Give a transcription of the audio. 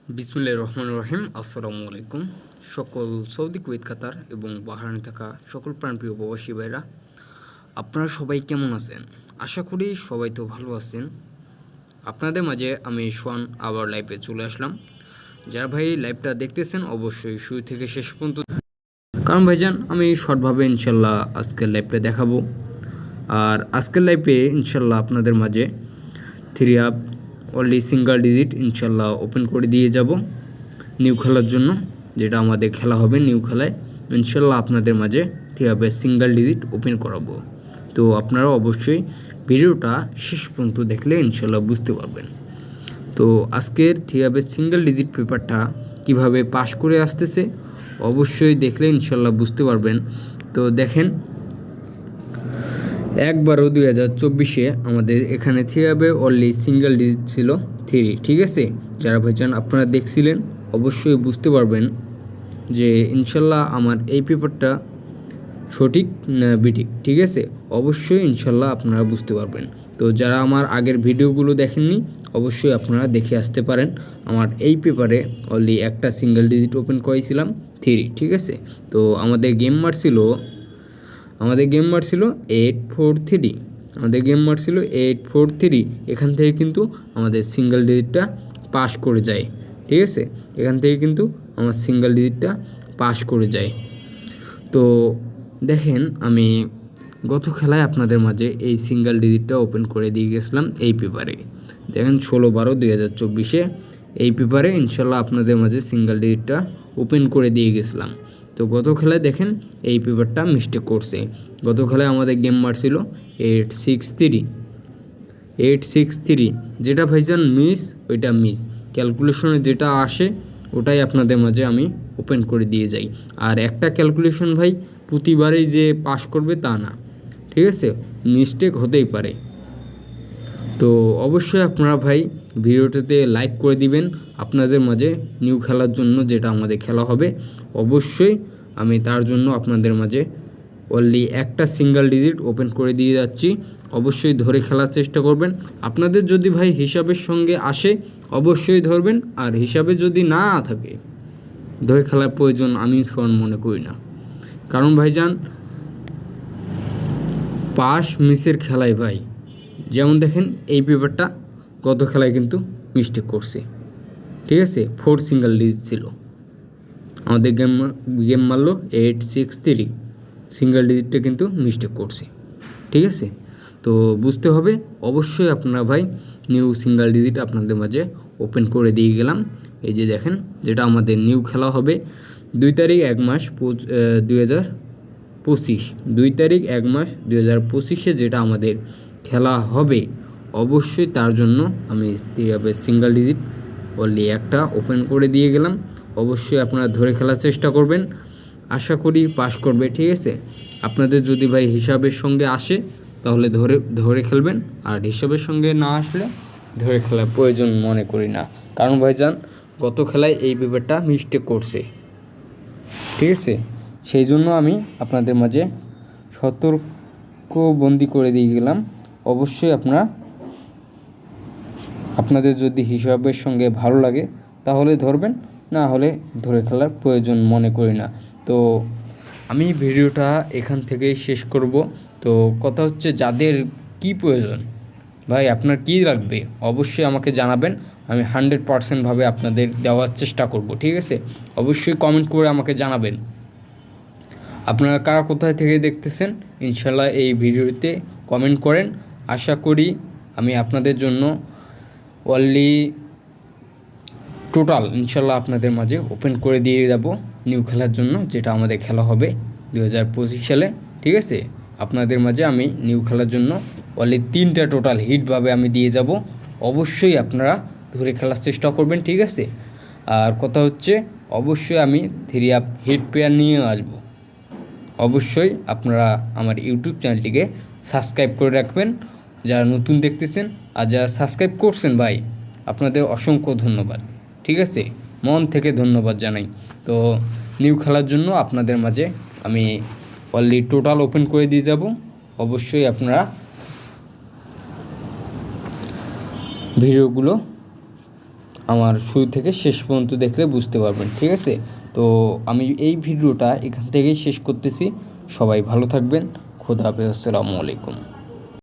বিসমিল্লাহির রহমানির রহিম। আসসালামু আলাইকুম। সকল সৌদি, কুয়েত, কাতার এবং বাহরাইনে থাকা সকল প্রাণপ্রিয় প্রবাসী ভাইরা, আপনারা সবাই কেমন আছেন? আশা করি সবাই তো ভালো আছেন। আপনাদের মাঝে আমি সোহান আবার লাইভে চলে আসলাম। যারা ভাই লাইভটা দেখতেছেন অবশ্যই শুরু থেকে শেষ পর্যন্ত, কারণ ভাইজান আমি শর্টভাবে ইনশাল্লাহ আজকের লাইভটা দেখাবো। আর আজকের লাইভে ইনশাল্লাহ আপনাদের মাঝে 3 আপ অনলি সিঙ্গেল ডিজিট ইনশাল্লাহ ওপেন করে দিয়ে যাব নিউ খেলার জন্য, যেটা আমাদের খেলা হবে নিউ খেলায়। ইনশাল্লাহ আপনাদের মাঝে 3 আপের সিঙ্গেল ডিজিট ওপেন করাবো। তো আপনারা অবশ্যই ভিডিওটা শেষ পর্যন্ত দেখলে ইনশাল্লাহ বুঝতে পারবেন। তো আজকের 3 আপের সিঙ্গেল ডিজিট পেপারটা কিভাবে পাস করে আসতেছে অবশ্যই দেখলে ইনশাল্লাহ বুঝতে পারবেন। তো দেখেন, 1/12/2024 আমাদের এখানে 3 আপে অনলি সিঙ্গেল ডিজিট ছিল 3, ঠিক আছে? যারা ভাইজান আপনারা দেখছিলেন অবশ্যই বুঝতে পারবেন যে ইনশাল্লাহ আমার এই পেপারটা সঠিক না বিঠিক, ঠিক আছে? অবশ্যই ইনশাল্লাহ আপনারা বুঝতে পারবেন। তো যারা আমার আগের ভিডিওগুলো দেখেননি অবশ্যই আপনারা দেখে আসতে পারেন। আমার এই পেপারে অনলি একটা সিঙ্গেল ডিজিট ওপেন করেছিলাম 3, ঠিক আছে? তো আমাদের গেম মার ছিল 843। এখান থেকে কিন্তু আমাদের সিঙ্গেল ডিজিটটা পাস করে যায়, ঠিক আছে? এখান থেকে কিন্তু আমার সিঙ্গেল ডিজিটটা পাস করে যায়। তো দেখেন, আমি গত খেলায় আপনাদের মাঝে এই সিঙ্গেল ডিজিটটা ওপেন করে দিয়ে গেছিলাম এই পেপারে। দেখেন 16/12/2024 এই পেপারে ইনশাল্লাহ আপনাদের মাঝে সিঙ্গেল ডিজিটটা ওপেন করে দিয়ে গেছিলাম। তো গত খেলায় দেখেন এই পেপারটা মিস্টেক করছে। গত খেলায় আমাদের গেম মারছিল 863, যেটা ভাইজান মিস, ওইটা মিস। ক্যালকুলেশনে যেটা আসে ওটাই আপনাদের মাঝে আমি ওপেন করে দিয়ে যাই। আর একটা ক্যালকুলেশন ভাই প্রতিবারেই যে পাস করবে তা না, ঠিক আছে? মিস্টেক হতেই পারে। তো অবশ্যই আপনারা ভাই ভিডিওটাতে লাইক করে দিবেন আপনাদের মাঝে নিউ খেলার জন্য, যেটা আমাদের খেলা হবে। অবশ্যই আমি তার জন্য আপনাদের মাঝে অনলি একটা সিঙ্গেল ডিজিট ওপেন করে দিয়ে যাচ্ছি। অবশ্যই ধরে খেলার চেষ্টা করবেন। আপনাদের যদি ভাই হিসাবের সঙ্গে আসে অবশ্যই ধরবেন, আর হিসাবে যদি না থাকে ধরে খেলার প্রয়োজন আমি মনে করি না। কারণ ভাইজান পাস মিসের খেলায় ভাই, যেমন দেখেন এই পেপারটা গত খেলায় কিন্তু মিস্টেক করছে, ঠিক আছে? 4 সিঙ্গেল ডিজিট ছিল, আমাদের গেম মারলো 863, সিঙ্গেল ডিজিটটা কিন্তু মিস্টেক করছে, ঠিক আছে? তো বুঝতে হবে। অবশ্যই আপনারা ভাই নিউ সিঙ্গেল ডিজিট আপনাদের মাঝে ওপেন করে দিয়ে গেলাম। এই যে দেখেন, যেটা আমাদের নিউ খেলা হবে 2 তারিখ 1 মাস 2025, 2 তারিখ 1 মাস 2025 যেটা আমাদের খেলা হবে। অবশ্যই তার জন্য আমি সিঙ্গেল ডিজিট অনলি একটা ওপেন করে দিয়ে গেলাম। অবশ্যই আপনারা ধরে খেলার চেষ্টা করবেন, আশা করি পাস করবে, ঠিক আছে? আপনাদের যদি ভাই হিসাবের সঙ্গে আসে তাহলে ধরে খেলবেন, আর হিসাবের সঙ্গে না আসলে ধরে খেলার প্রয়োজন মনে করি না। কারণ ভাইজান গত খেলায় এই পেপারটা মিস্টেক করছে, ঠিক আছে? সেই জন্য আমি আপনাদের মাঝে সতর্কবন্দি করে দিয়ে গেলাম। অবশ্যই আপনাদের যদি হিসাবের সঙ্গে ভালো লাগে তাহলে ধরবেন, না হলে ধরে খেলার প্রয়োজন মনে করি না। তো আমি ভিডিওটা এখান থেকেই শেষ করব। তো কথা হচ্ছে, যাদের কি প্রয়োজন ভাই, আপনার কি লাগবে অবশ্যই আমাকে জানাবেন। আমি 100% আপনাদের দেওয়ার চেষ্টা করব, ঠিক আছে? অবশ্যই কমেন্ট করে আমাকে জানাবেন আপনারা কারা কোথায় থেকে দেখতেছেন। ইনশাল্লাহ এই ভিডিওতে কমেন্ট করেন। আশা করি আমি আপনাদের জন্য অনলি টোটাল ইনশাল্লাহ আপনাদের মাঝে ওপেন করে দিয়ে যাব নিউ খেলার জন্য, যেটা আমাদের খেলা হবে 2025 সালে, ঠিক আছে? আপনাদের মাঝে আমি নিউ খেলার জন্য অনলি 3টা টোটাল হিটভাবে আমি দিয়ে যাব। অবশ্যই আপনারা ধরে খেলার চেষ্টা করবেন, ঠিক আছে? আর কথা হচ্ছে, অবশ্যই আমি 3 আপ হিট পেয়ার নিয়ে আসব। অবশ্যই আপনারা আমার ইউটিউব চ্যানেলটিকে সাবস্ক্রাইব করে রাখবেন যারা নতুন দেখতেছেন, আর যারা সাবস্ক্রাইব করছেন ভাই আপনাদের অসংখ্য ধন্যবাদ, ঠিক আছে? মন থেকে ধন্যবাদ জানাই। তো নিউ খেলার জন্য আপনাদের মাঝে আমি অনলি টোটাল ওপেন করে দিয়ে যাব। অবশ্যই আপনারা ভিডিওগুলো আমার শুরু থেকে শেষ পর্যন্ত দেখলে বুঝতে পারবেন, ঠিক আছে? তো আমি এই ভিডিওটা এখান থেকেই শেষ করতেছি। সবাই ভালো থাকবেন। খোদা হাফেজ। আসসালামু আলাইকুম।